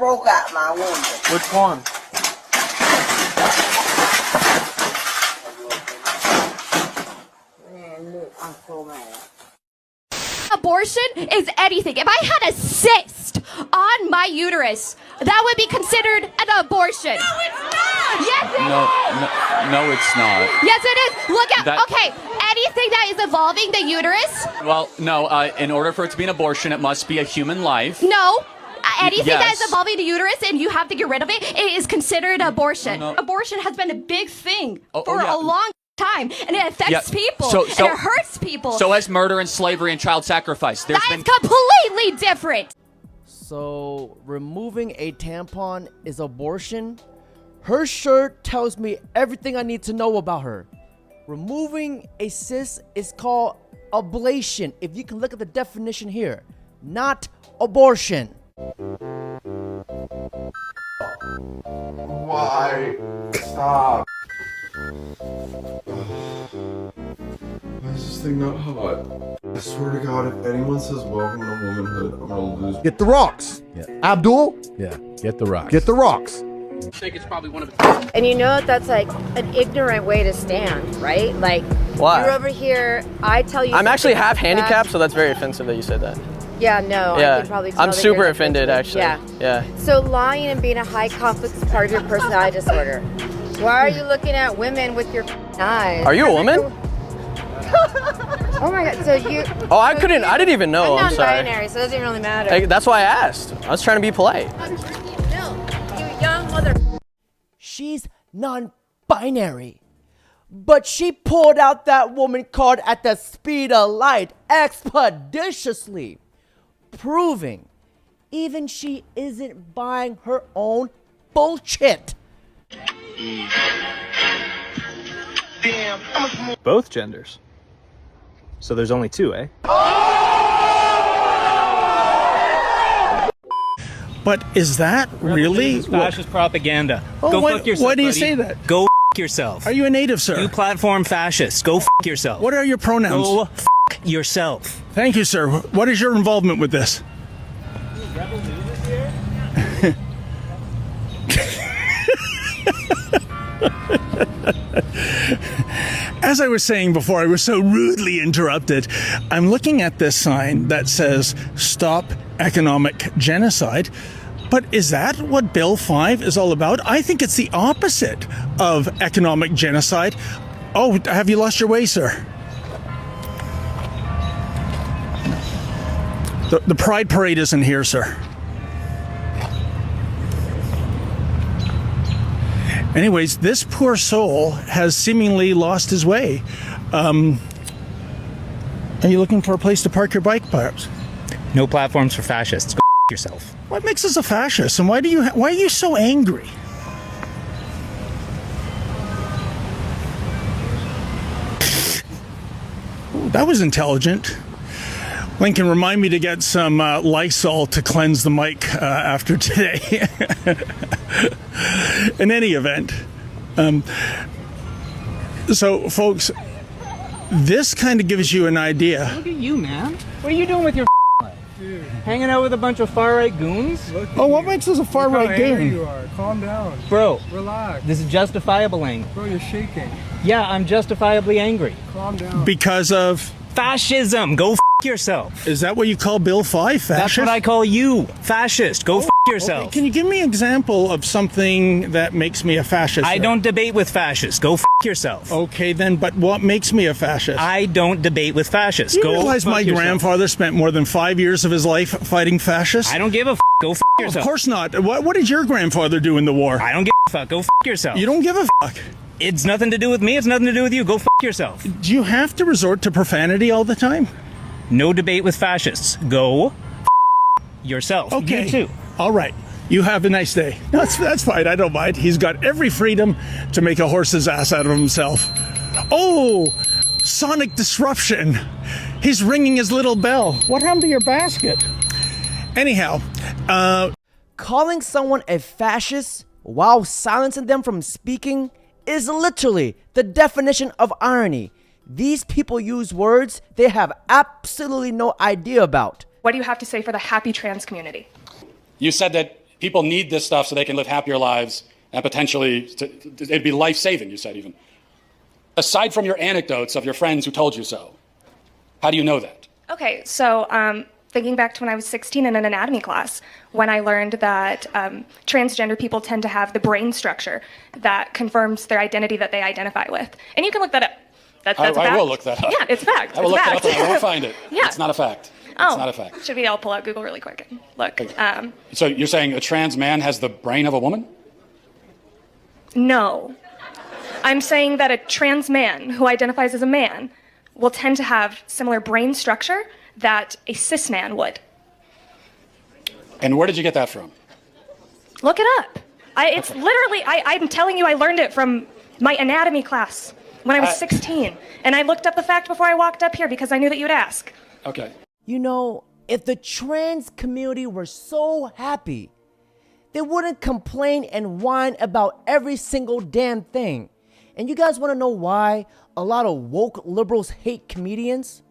broke out my window. Which one? Man, look, I'm so mad. Abortion is anything. If I had a cyst on my uterus, that would be considered an abortion. No, it's not. Yes, it is. No, it's not. Yes, it is. Look at, That- okay, anything that is involving the uterus, Well, no. In order for it to be an abortion, it must be a human life. no. Anything that Yes. is involving the uterus and you have to get rid of it, it is considered abortion. No. Abortion has been a big thing Oh, for yeah. a long time, and it affects Yeah. people, So- and it hurts people. So has murder and slavery and child sacrifice. There's that is been completely different. So, removing a tampon is abortion? Her shirt tells me everything I need to know about her. Removing a cyst is called ablation, if you can look at the definition here, not abortion. Why? Stop. Why is this thing not hot? I swear to God, if anyone says welcome to womanhood, I'm gonna lose. Get the rocks. Yeah. Abdul, Yeah, get the rock. get the rocks. And you know that's like an ignorant way to stand, right? Like, Why? you're over here, I tell you. I'm actually something half that's handicapped, bad. so that's very offensive that you said that. Yeah, no, I Yeah, could probably tell I'm that super you're offended, offensive. actually. Yeah. So lying and being a high conflict is part of your personality disorder. Why are you looking at women with your eyes? Are you a woman? Oh my God, so you. Oh, I didn't even know. I'm I'm sorry. non-binary, so it doesn't really matter. Hey, that's why I asked. I was trying to be polite. No, you young mother. She's non-binary. But she pulled out that woman card at the speed of light expeditiously, proving even she isn't buying her own bullshit. Both genders. So there's only two, eh? But is that really? Fascist propaganda. Oh, Go why- fuck yourself. why do you buddy. say that? Go yourself. Are you a native, sir? You platform fascists. Go yourself. What are your pronouns? Go yourself. Thank you, sir. What is your involvement with this? As I was saying before, I was so rudely interrupted. I'm looking at this sign that says, "Stop Economic Genocide." But is that what Bill 5 is all about? I think it's the opposite of economic genocide. Oh, have you lost your way, sir? The Pride Parade isn't here, sir. Anyways, this poor soul has seemingly lost his way. Are you looking for a place to park your bike, perhaps? No platforms for fascists. Go yourself. What makes us a fascist, and why are you so angry? Ooh, that was intelligent. Lincoln, remind me to get some Lysol to cleanse the mic after today. In any event, so folks, this kind of gives you an idea. Look at you, man. What are you doing with your life? Dude. Hanging out with a bunch of far-right goons? Oh, what makes us a far-right goon? You are. Calm down. Bro, Relax. this is justifiable anger. Bro, you're shaking. Yeah, I'm justifiably angry. Calm down. Because of Fascism. Go yourself. Is that what you call Bill 5? Fascist? That's what I call you. Fascist. Go yourself. Okay. Can you give me an example of something that makes me a fascist? I don't debate with fascists. Go yourself. Okay, then, but what makes me a fascist? I don't debate with fascists. You Go realize my yourself. grandfather spent more than 5 years of his life fighting fascists? I don't give a Go yourself. Of course not. What did your grandfather do in the war? I don't give a fuck. Go yourself. You don't give a fuck. It's nothing to do with me. It's nothing to do with you. Go yourself. Do you have to resort to profanity all the time? No debate with fascists. Go yourself. Okay. You too. All right. You have a nice day. That's fine. I don't mind. He's got every freedom to make a horse's ass out of himself. Oh, sonic disruption. He's ringing his little bell. What happened to your basket? Anyhow, Calling someone a fascist while silencing them from speaking is literally the definition of irony. These people use words they have absolutely no idea about. What do you have to say for the happy trans community? You said that People need this stuff so they can live happier lives and potentially, it'd be life-saving, you said even. Aside from your anecdotes of your friends who told you so, how do you know that? Okay, so thinking back to when I was 16 in an anatomy class, when I learned that transgender people tend to have the brain structure that confirms their identity that they identify with. And you can look that up. That's a fact. I will look that up. Yeah, it's a fact. I will It's look a that up fact. and I won't find it. Yeah. It's not a fact. It's not a fact. Should we all pull out Google really quick and look? So you're saying a trans man has the brain of a woman? No. I'm saying that a trans man who identifies as a man will tend to have similar brain structure that a cis man would. And where did you get that from? Look it up. It's literally, I'm telling you, I learned it from my anatomy class when I was 16. And I looked up the fact before I walked up here because I knew that you would ask. Okay. You know, if the trans community were so happy, they wouldn't complain and whine about every single damn thing. And you guys want to know why a lot of woke liberals hate comedians?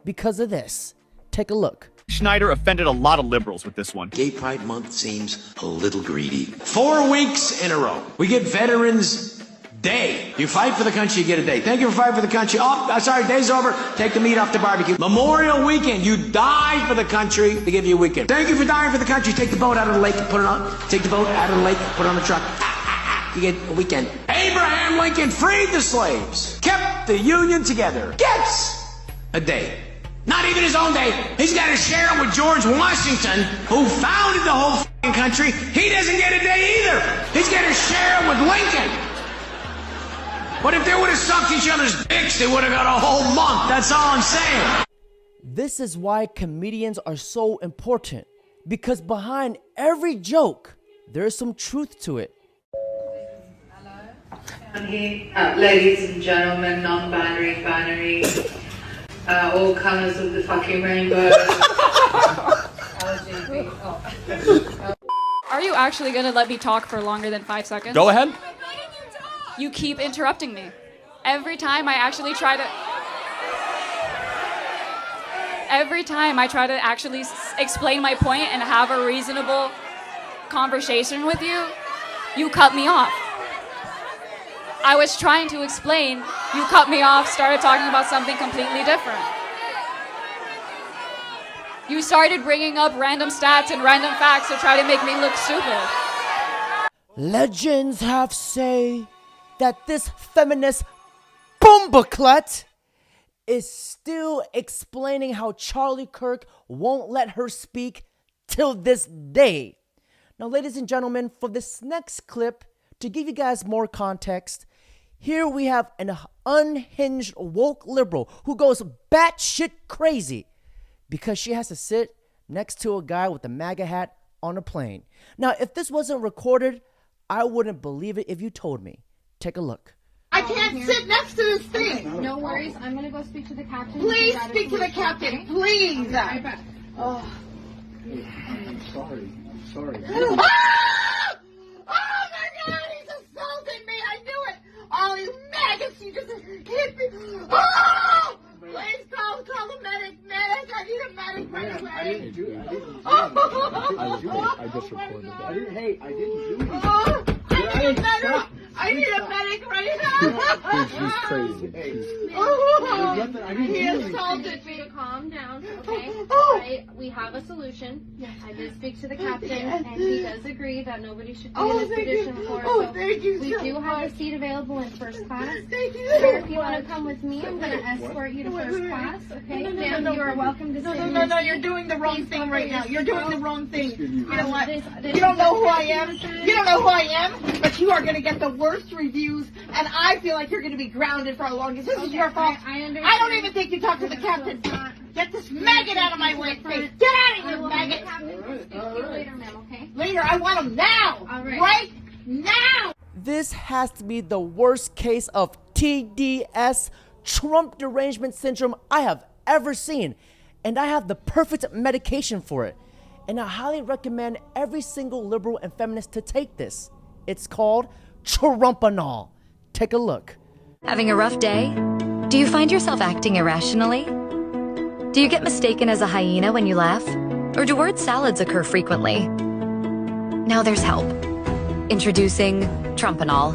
Because of this. Take a look. Schneider offended a lot of liberals with this one. Gay Pride Month seems a little greedy. 4 weeks in a row. We get Veterans Day. You fight for the country, you get a day. Thank you for fighting for the country. Oh, sorry, day's over. Take the meat off the barbecue. Memorial Weekend. You died for the country. They give you a weekend. Thank you for dying for the country. Take the boat out of the lake and put it on. Take the boat out of the lake, put it on the truck. You get a weekend. Abraham Lincoln freed the slaves. Kept the Union together. Gets a day. Not even his own day. He's got to share it with George Washington, who founded the whole f***ing country. He doesn't get a day either. He's got to share it with Lincoln. But if they would have sucked each other's dicks, they would have got a whole month. That's all I'm saying. This is why comedians are so important. Because behind every joke, there's some truth to it. Ladies and gentlemen, non-binary, binary, all colors of the fucking rainbow. Are you actually gonna let me talk for longer than 5 seconds? Go ahead. You keep interrupting me. Every time I actually try to... Every time I try to actually explain my point and have a reasonable conversation with you, you cut me off. I was trying to explain, you cut me off, started talking about something completely different. You started bringing up random stats and random facts to try to make me look stupid. Legends have say that this feminist boombooklet is still explaining how Charlie Kirk won't let her speak till this day. Now, ladies and gentlemen, for this next clip, to give you guys more context, here we have an unhinged woke liberal who goes batshit crazy because she has to sit next to a guy with a MAGA hat on a plane. Now, if this wasn't recorded, I wouldn't believe it if you told me. Take a look. I can't sit next to this thing. No worries. I'm going to go speak to the captain. Please speak to the captain. Please. Oh. I'm sorry. Ah! Oh my God, he's assaulting me. I knew it. All these maggots, you just hit me. Oh! Please call the medic. I need a medic right away. I didn't do it. I just reported that. I didn't do it. Oh, I need a medic right now. She's crazy. He assaulted me. Calm down, okay? Oh. We have a solution. Yes. I did speak to the captain, and he does agree that nobody should be Oh, in this thank position you. for Oh, so thank you we so do have much. a seat available in first class. Thank you. Sir, if you want to come with me, I'm going to escort you to first class, okay? Ma'am, you are welcome to sit in No, your you're seat. doing the wrong Please thing cover right now. your You're doing the seatbelt. wrong thing. You know what? This You don't know who I is am. captain. You don't know who I am, but you are going to get the worst reviews, and I feel like you're going to be grounded for a longest. This is your fault. I understand. I don't even think you talked to the captain. Get this maggot out of my way, please. Get out of I here, will maggot. speak to you later, ma'am, okay? Later, I want him now. All right. Right now. This has to be the worst case of TDS, Trump derangement syndrome, I have ever seen. And I have the perfect medication for it. And I highly recommend every single liberal and feminist to take this. It's called Trumpanol. Take a look. Having a rough day? Do you find yourself acting irrationally? Do you get mistaken as a hyena when you laugh? Or do word salads occur frequently? Now there's help. Introducing Trumpanol.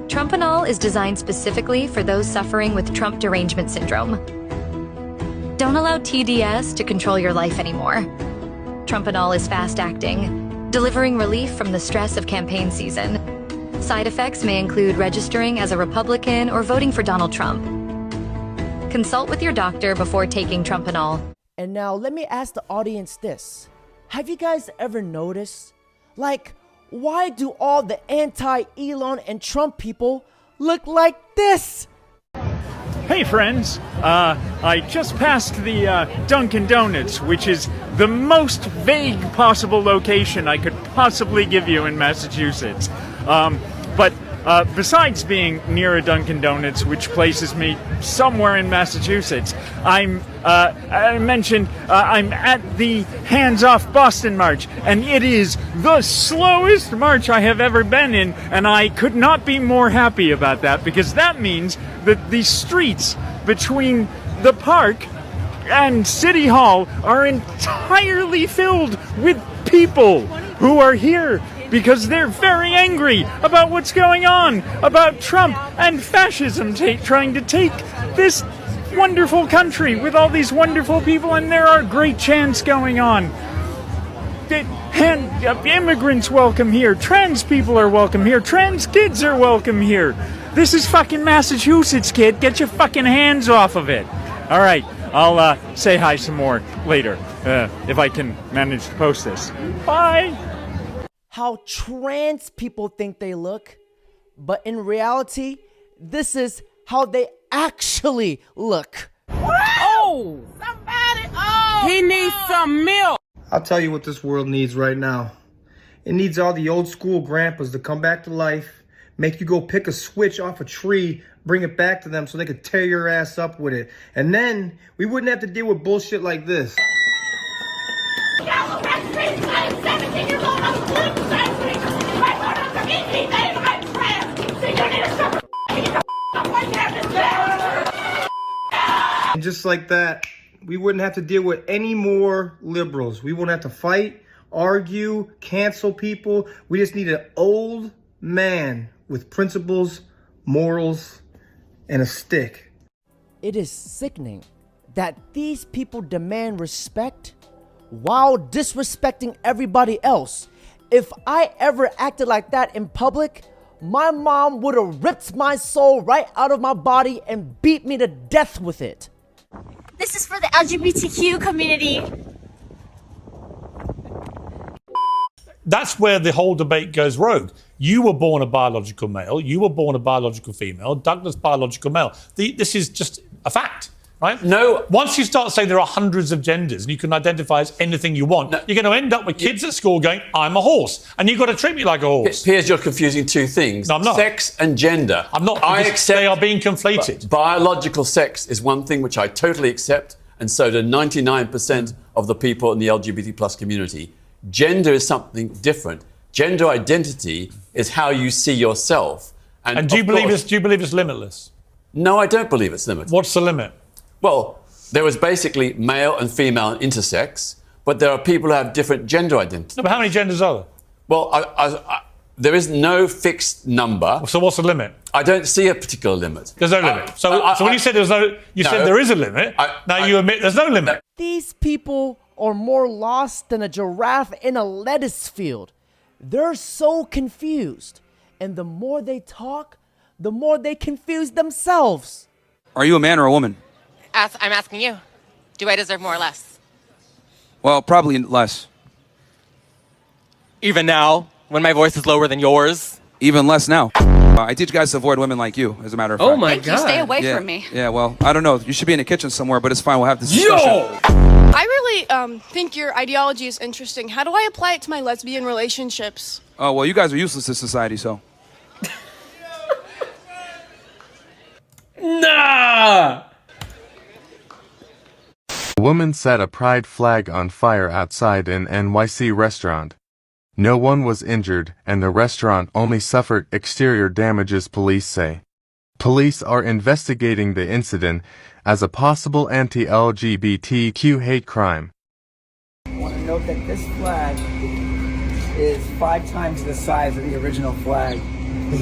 Trumpanol is designed specifically for those suffering with Trump derangement syndrome. Don't allow TDS to control your life anymore. Trumpanol is fast-acting, delivering relief from the stress of campaign season. Side effects may include registering as a Republican or voting for Donald Trump. Consult with your doctor before taking Trumpanol. And now let me ask the audience this. Have you guys ever noticed, like, why do all the anti-Elon and Trump people look like this? Hey friends, I just passed the Dunkin' Donuts, which is the most vague possible location I could possibly give you in Massachusetts. But besides being near a Dunkin' Donuts, which places me somewhere in Massachusetts, I mentioned I'm at the Hands Off Boston March, and it is the slowest march I have ever been in, and I could not be more happy about that, because that means that the streets between the park and City Hall are entirely filled with people who are here because they're very angry about what's going on, about Trump and fascism trying to take this wonderful country with all these wonderful people, and there are great chants going on. Immigrants welcome here, trans people are welcome here, trans kids are welcome here. This is fucking Massachusetts, kid. Get your fucking hands off of it. All right, I'll say hi some more later, if I can manage to post this. Bye! How trans people think they look, but in reality, this is how they actually look. Oh! Somebody! Oh! He needs some milk! I'll tell you what this world needs right now. It needs all the old school grandpas to come back to life, make you go pick a switch off a tree, bring it back to them so they could tear your ass up with it. And then we wouldn't have to deal with bullshit like this. And just like that, we wouldn't have to deal with any more liberals. We wouldn't have to fight, argue, cancel people. We just need an old man with principles, morals, and a stick. It is sickening that these people demand respect while disrespecting everybody else. If I ever acted like that in public, my mom would have ripped my soul right out of my body and beat me to death with it. This is for the LGBTQ community. That's where the whole debate goes rogue. You were born a biological male. You were born a biological female. Douglas, biological male. This is just a fact, right? No. Once you start saying there are hundreds of genders and you can identify as anything you want, you're going to end up with kids at school going, I'm a horse. And you've got to treat me like a horse. Piers, you're confusing two things. No, I'm not. Sex and gender. I'm not. I accept they are being conflated. Biological sex is one thing which I totally accept, and so do 99% of the people in the LGBT plus community. Gender is something different. Gender identity is how you see yourself. And do you believe it's limitless? No, I don't believe it's limitless. What's the limit? Well, there is basically male and female and intersex, but there are people who have different gender identities. No, but how many genders are there? Well, there is no fixed number. So what's the limit? I don't see a particular limit. There's no limit. So when you said there was no, you said there is a limit. Now you admit there's no limit. These people are more lost than a giraffe in a lettuce field. They're so confused. And the more they talk, the more they confuse themselves. Are you a man or a woman? I'm asking you. Do I deserve more or less? Well, probably less. Even now, when my voice is lower than yours? Even less now. I teach guys to avoid women like you, as a matter of fact. Oh my God. Stay away from me. Yeah, well, I don't know. You should be in the kitchen somewhere, but it's fine. We'll have this discussion. Yo! I really think your ideology is interesting. How do I apply it to my lesbian relationships? Oh, well, you guys are useless to society, so. Nah! A woman set a pride flag on fire outside an NYC restaurant. No one was injured, and the restaurant only suffered exterior damages, police say. Police are investigating the incident as a possible anti-LGBTQ hate crime. I want to note that this flag is 5 times the size of the original flag.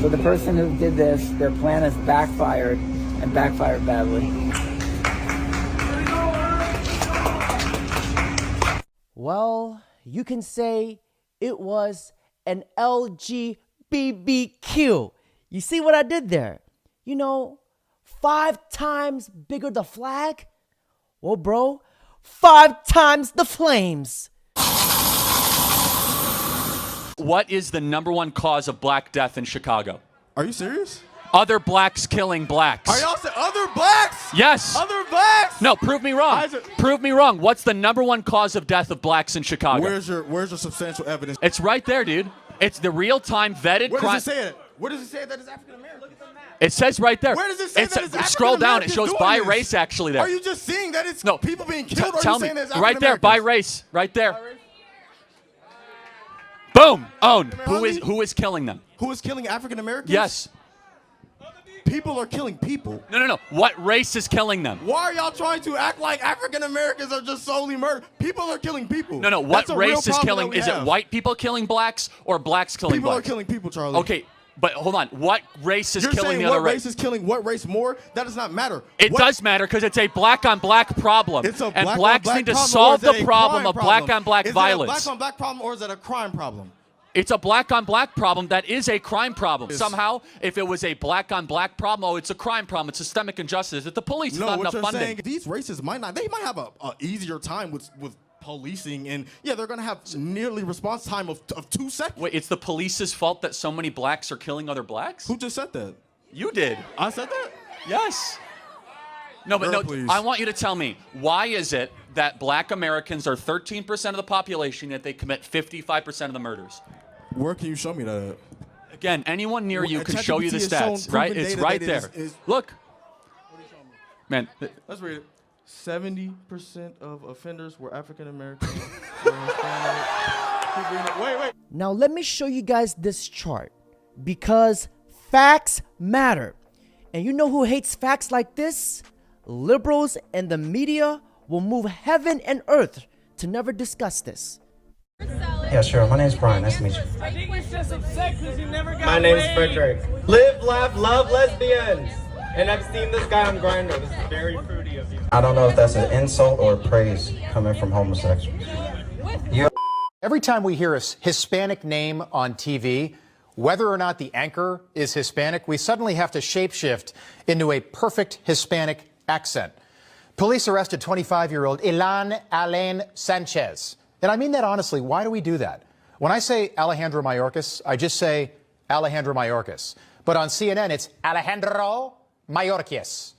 So the person who did this, their plan has backfired and backfired badly. Well, you can say it was an LGBTQ. You see what I did there? You know, 5 times bigger the flag? Well, bro, 5 times the flames. What is the #1 cause of black death in Chicago? Are you serious? Other blacks killing blacks. Are y'all saying other blacks? Yes. Other blacks? No, prove me wrong. Prove me wrong. What's the #1 cause of death of blacks in Chicago? Where's your substantial evidence? It's right there, dude. It's the real-time vetted Where crime. does it say it? Where does it say that it's African American? It says right there. Where does it say that it's Scroll down. It African-Americans shows doing by this? race actually there. Are you just seeing that it's people being T- killed, or are tell you me. saying that it's Right there, African-Americans? by race. Right there. Boom. Owned. Who is killing them? Who is killing African Americans? Yes. People are killing people. No. What race is killing them? Why are y'all trying to act like African Americans are just solely murdered? People are killing people. No. What That's a real race is problem killing? that we Is it have. white people killing blacks or blacks killing People blacks? are killing people, Charlie. Okay, but hold on. What race is You're killing saying the other what race is killing what race more? That does not matter. It does matter because it's a black-on-black problem. It's a and black blacks on black need to problem, solve or is the it a problem crime of problem? black-on-black violence. Is it a black on black problem or is it a crime problem? It's a black-on-black problem that is a crime problem. Somehow, if it was a black-on-black problem, oh, it's a crime problem. It's systemic injustice. It's the police. No, not what enough you're funding. saying, these races might have a easier time with policing, and yeah, they're gonna have nearly response time of 2 seconds. Wait, it's the police's fault that so many blacks are killing other blacks? Who just said that? You did. I said that? Yes. No, but Girl, no, please. I want you to tell me, why is it that black Americans are 13% of the population, yet they commit 55% of the murders? Where can you show me that? Again, anyone near you Well, can show you the ChatGPT has shown stats, right? proven It's data right that there. is- Look. Man, Let's read it. 70% of offenders were African American. Wait. Now let me show you guys this chart because facts matter. And you know who hates facts like this? Liberals and the media will move heaven and earth to never discuss this. Yeah, sure. My name's Brian. Nice to meet you. I think it's just upset because you never got My name's laid. Frederick. Live, laugh, love lesbians. And I've seen this guy on Grindr. This is very fruity of you. I don't know if that's an insult or praise coming from homosexuals. Every time we hear a Hispanic name on TV, whether or not the anchor is Hispanic, we suddenly have to shapeshift into a perfect Hispanic accent. Police arrested 25-year-old Ilan Alain Sanchez. And I mean that honestly. Why do we do that? When I say Alejandro Mayorkas, I just say Alejandro Mayorkas. But on CNN, it's Alejandro Mayorkas.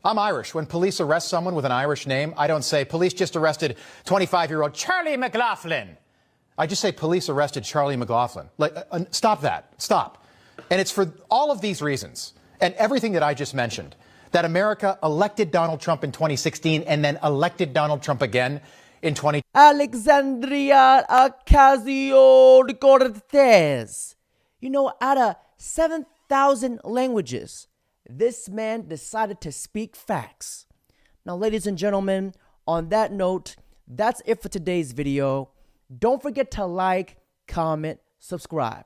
I'm Irish. When police arrest someone with an Irish name, I don't say police just arrested 25-year-old Charlie McLaughlin. I just say police arrested Charlie McLaughlin. Stop that. Stop. And it's for all of these reasons and everything that I just mentioned that America elected Donald Trump in 2016 and then elected Donald Trump again in 2020. Alexandria Ocasio-Cortez. You know, out of 7,000 languages, this man decided to speak facts. Now, ladies and gentlemen, on that note, that's it for today's video. Don't forget to like, comment, subscribe.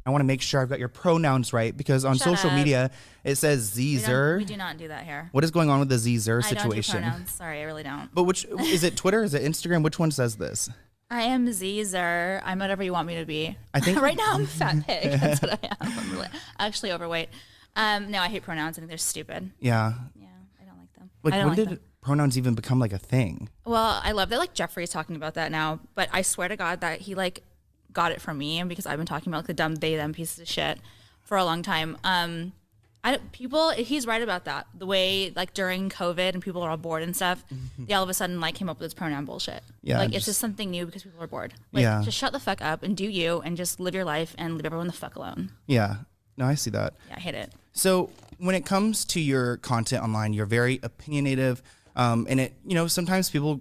I want to make sure I've got your pronouns right because on Shut social up. media it says Zeezer. We do not do that here. What is going on with the Zeezer I don't do situation? pronouns. Sorry, I really don't. But which is it? Twitter? Is it Instagram? Which one says this? I am Zeezer. I'm whatever you want me to be. I think right now I'm a fat pig. That's what I am. I'm really, actually overweight. No, I hate pronouns. I think they're stupid. Yeah. Yeah, I don't like them. Like I don't when like did them. pronouns even become like a thing? Well, I love that like Jeffrey's talking about that now, but I swear to God that he like got it from me, and because I've been talking about like the dumb they them pieces of shit for a long time. He's right about that. The way like during COVID and people are all bored and stuff, they all of a sudden like came up with this pronoun bullshit. Yeah, like it's just something new because people are bored. Like, Yeah. just shut the fuck up and do you and just live your life and leave everyone the fuck alone. Yeah. No, I see that. Yeah, I hate it. So when it comes to your content online, you're very opinionative, and it, you know, sometimes people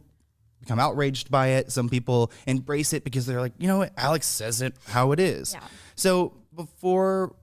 become outraged by it. Some people embrace it because they're like, you know what, Alex says it how it is. Yeah. So before